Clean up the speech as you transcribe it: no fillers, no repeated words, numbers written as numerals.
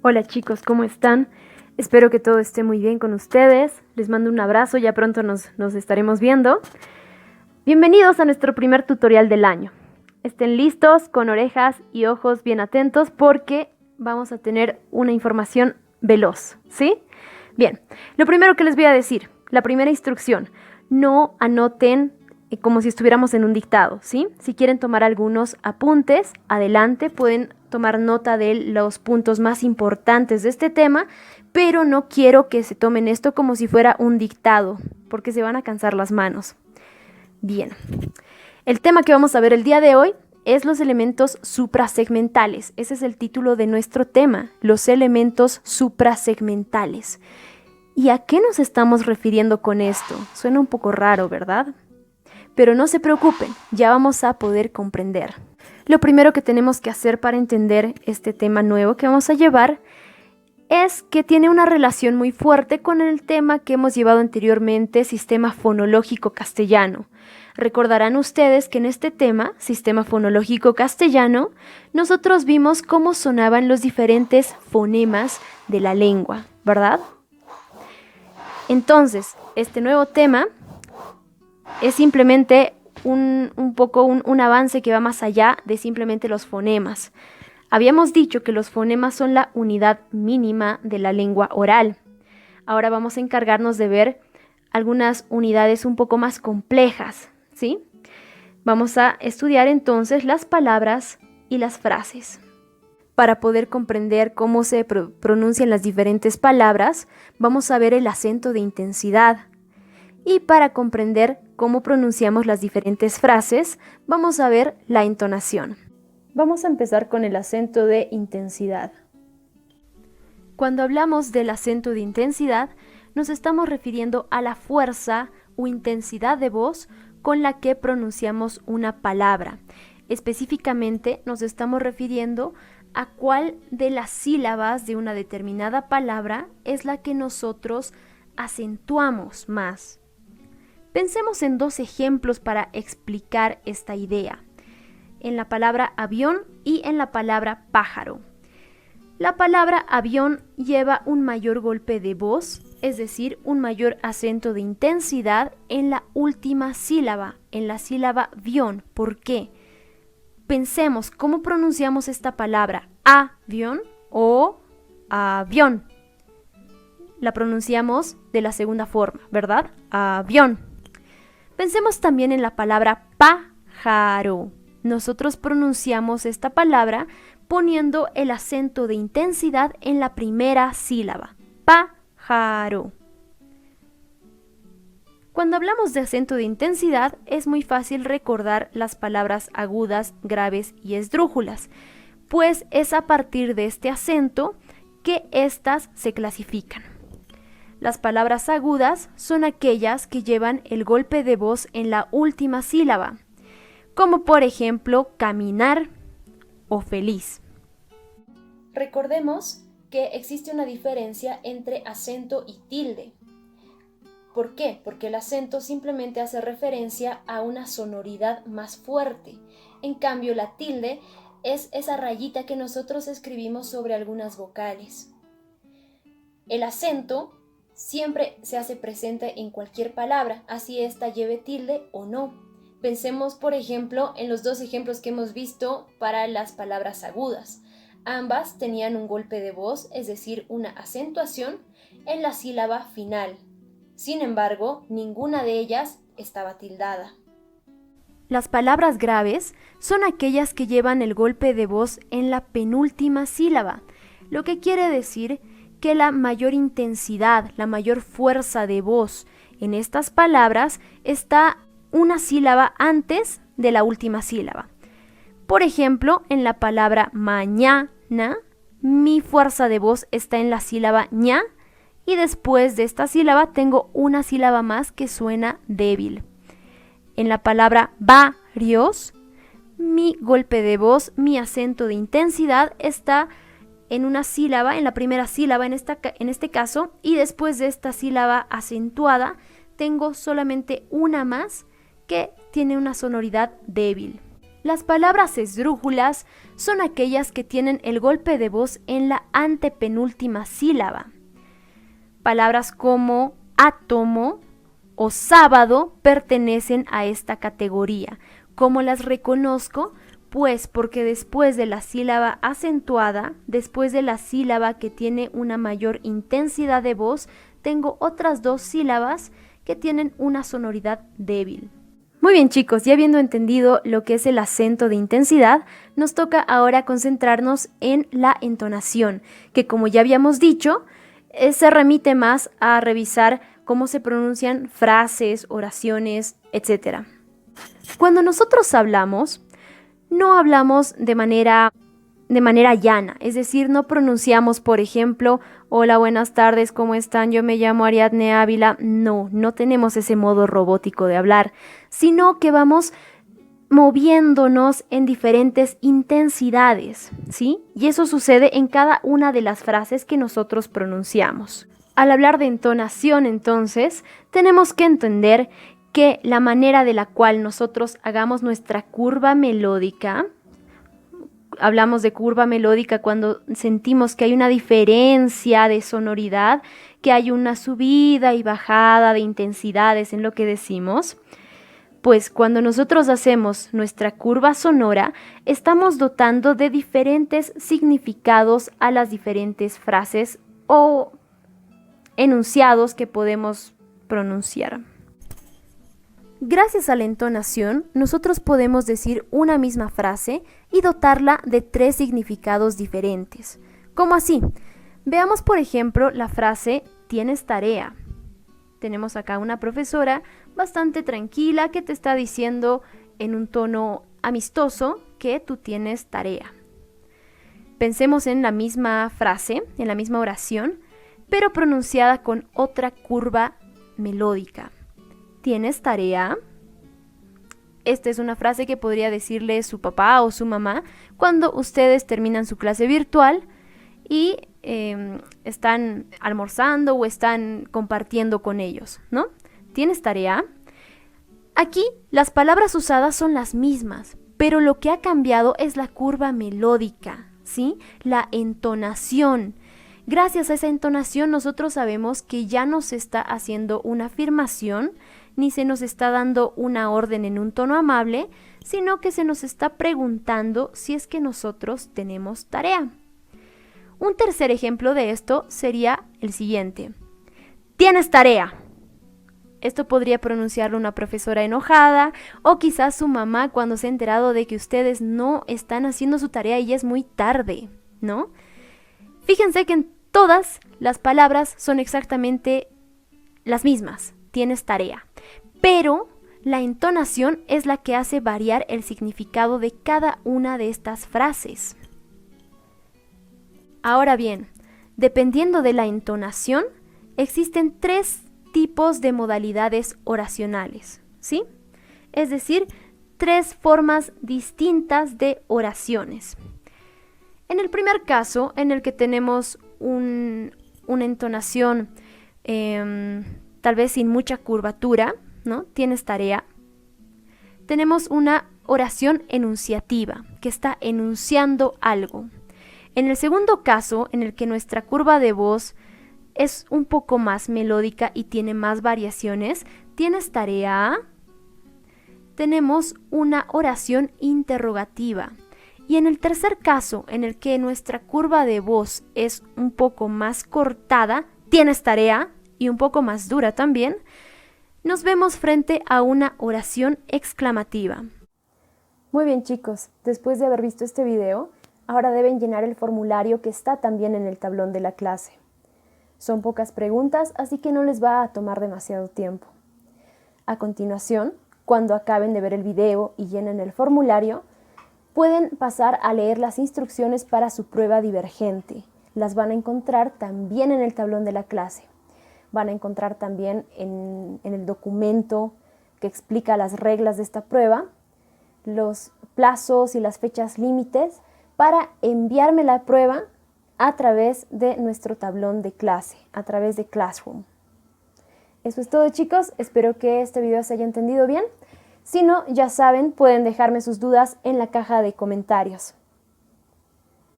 Hola chicos, ¿cómo están? Espero que todo esté muy bien con ustedes. Les mando un abrazo, ya pronto nos estaremos viendo. Bienvenidos a nuestro primer tutorial del año. Estén listos, con orejas y ojos bien atentos porque vamos a tener una información veloz, ¿sí? Bien, lo primero que les voy a decir, la primera instrucción, no anoten como si estuviéramos en un dictado, ¿sí? Si quieren tomar algunos apuntes, adelante, pueden tomar nota de los puntos más importantes de este tema, pero no quiero que se tomen esto como si fuera un dictado, porque se van a cansar las manos. Bien, el tema que vamos a ver el día de hoy es los elementos suprasegmentales. Ese es el título de nuestro tema, los elementos suprasegmentales. ¿Y a qué nos estamos refiriendo con esto? Suena un poco raro, ¿verdad? Pero no se preocupen, ya vamos a poder comprender. Lo primero que tenemos que hacer para entender este tema nuevo que vamos a llevar es que tiene una relación muy fuerte con el tema que hemos llevado anteriormente, sistema fonológico castellano. Recordarán ustedes que en este tema, sistema fonológico castellano, nosotros vimos cómo sonaban los diferentes fonemas de la lengua, ¿verdad? Entonces, este nuevo tema es simplemente un avance que va más allá de simplemente los fonemas. Habíamos dicho que los fonemas son la unidad mínima de la lengua oral. Ahora vamos a encargarnos de ver algunas unidades un poco más complejas, ¿sí? Vamos a estudiar entonces las palabras y las frases. Para poder comprender cómo se pronuncian las diferentes palabras, vamos a ver el acento de intensidad. Y para comprender cómo pronunciamos las diferentes frases, vamos a ver la entonación. Vamos a empezar con el acento de intensidad. Cuando hablamos del acento de intensidad, nos estamos refiriendo a la fuerza o intensidad de voz con la que pronunciamos una palabra. Específicamente nos estamos refiriendo a cuál de las sílabas de una determinada palabra es la que nosotros acentuamos más. Pensemos en dos ejemplos para explicar esta idea, en la palabra avión y en la palabra pájaro. La palabra avión lleva un mayor golpe de voz, es decir, un mayor acento de intensidad en la última sílaba, en la sílaba vión. ¿Por qué? Pensemos, ¿cómo pronunciamos esta palabra? Avión o avión. La pronunciamos de la segunda forma, ¿verdad? Avión. Pensemos también en la palabra pájaro. Nosotros pronunciamos esta palabra poniendo el acento de intensidad en la primera sílaba. Pájaro. Cuando hablamos de acento de intensidad, es muy fácil recordar las palabras agudas, graves y esdrújulas, pues es a partir de este acento que éstas se clasifican. Las palabras agudas son aquellas que llevan el golpe de voz en la última sílaba, como por ejemplo caminar o feliz. Recordemos que existe una diferencia entre acento y tilde. ¿Por qué? Porque el acento simplemente hace referencia a una sonoridad más fuerte. En cambio, la tilde es esa rayita que nosotros escribimos sobre algunas vocales. El acento siempre se hace presente en cualquier palabra, así ésta lleve tilde o no. Pensemos, por ejemplo, en los dos ejemplos que hemos visto para las palabras agudas. Ambas tenían un golpe de voz, es decir, una acentuación en la sílaba final. Sin embargo, ninguna de ellas estaba tildada. Las palabras graves son aquellas que llevan el golpe de voz en la penúltima sílaba, lo que quiere decir que la mayor intensidad, la mayor fuerza de voz en estas palabras está una sílaba antes de la última sílaba. Por ejemplo, en la palabra mañana, mi fuerza de voz está en la sílaba ña y después de esta sílaba tengo una sílaba más que suena débil. En la palabra varios, mi golpe de voz, mi acento de intensidad está en una sílaba, en la primera sílaba en este caso, y después de esta sílaba acentuada tengo solamente una más que tiene una sonoridad débil. Las palabras esdrújulas son aquellas que tienen el golpe de voz en la antepenúltima sílaba. Palabras como átomo o sábado pertenecen a esta categoría. ¿Cómo las reconozco? Pues porque después de la sílaba acentuada, después de la sílaba que tiene una mayor intensidad de voz, tengo otras dos sílabas que tienen una sonoridad débil. Muy bien, chicos, ya habiendo entendido lo que es el acento de intensidad, nos toca ahora concentrarnos en la entonación, que como ya habíamos dicho, se remite más a revisar cómo se pronuncian frases, oraciones, etc. Cuando nosotros hablamos, no hablamos de manera llana, es decir, no pronunciamos, por ejemplo, hola, buenas tardes, ¿cómo están? Yo me llamo Ariadne Ávila. No tenemos ese modo robótico de hablar, sino que vamos moviéndonos en diferentes intensidades, ¿sí? Y eso sucede en cada una de las frases que nosotros pronunciamos. Al hablar de entonación, entonces, tenemos que entender que la manera de la cual nosotros hagamos nuestra curva melódica, hablamos de curva melódica cuando sentimos que hay una diferencia de sonoridad, que hay una subida y bajada de intensidades en lo que decimos, pues cuando nosotros hacemos nuestra curva sonora, estamos dotando de diferentes significados a las diferentes frases o enunciados que podemos pronunciar. Gracias a la entonación, nosotros podemos decir una misma frase y dotarla de 3 significados diferentes. ¿Cómo así? Veamos, por ejemplo, la frase "tienes tarea". Tenemos acá una profesora bastante tranquila que te está diciendo en un tono amistoso que tú tienes tarea. Pensemos en la misma frase, en la misma oración, pero pronunciada con otra curva melódica. ¿Tienes tarea? Esta es una frase que podría decirle su papá o su mamá cuando ustedes terminan su clase virtual y están almorzando o están compartiendo con ellos, ¿no? ¿Tienes tarea? Aquí las palabras usadas son las mismas, pero lo que ha cambiado es la curva melódica, ¿sí? La entonación. Gracias a esa entonación nosotros sabemos que ya no se está haciendo una afirmación, ni se nos está dando una orden en un tono amable, sino que se nos está preguntando si es que nosotros tenemos tarea. Un tercer ejemplo de esto sería el siguiente. ¿Tienes tarea? Esto podría pronunciarlo una profesora enojada o quizás su mamá cuando se ha enterado de que ustedes no están haciendo su tarea y ya es muy tarde, ¿no? Fíjense que en todas las palabras son exactamente las mismas. Tienes tarea. Pero la entonación es la que hace variar el significado de cada una de estas frases. Ahora bien, dependiendo de la entonación, existen 3 tipos de modalidades oracionales, ¿sí? Es decir, 3 formas distintas de oraciones. En el primer caso, en el que tenemos una entonación tal vez sin mucha curvatura, ¿no? Tienes tarea. Tenemos una oración enunciativa, que está enunciando algo. En el segundo caso, en el que nuestra curva de voz es un poco más melódica y tiene más variaciones, ¿tienes tarea? Tenemos una oración interrogativa. Y en el tercer caso, en el que nuestra curva de voz es un poco más cortada, ¿tienes tarea? Y un poco más dura también, nos vemos frente a una oración exclamativa. Muy bien, chicos, después de haber visto este video, ahora deben llenar el formulario que está también en el tablón de la clase. Son pocas preguntas, así que no les va a tomar demasiado tiempo. A continuación, cuando acaben de ver el video y llenen el formulario, pueden pasar a leer las instrucciones para su prueba divergente. Las van a encontrar también en el tablón de la clase. Van a encontrar también en el documento que explica las reglas de esta prueba, los plazos y las fechas límites para enviarme la prueba a través de nuestro tablón de clase, a través de Classroom. Eso es todo, chicos. Espero que este video se haya entendido bien. Si no, ya saben, pueden dejarme sus dudas en la caja de comentarios.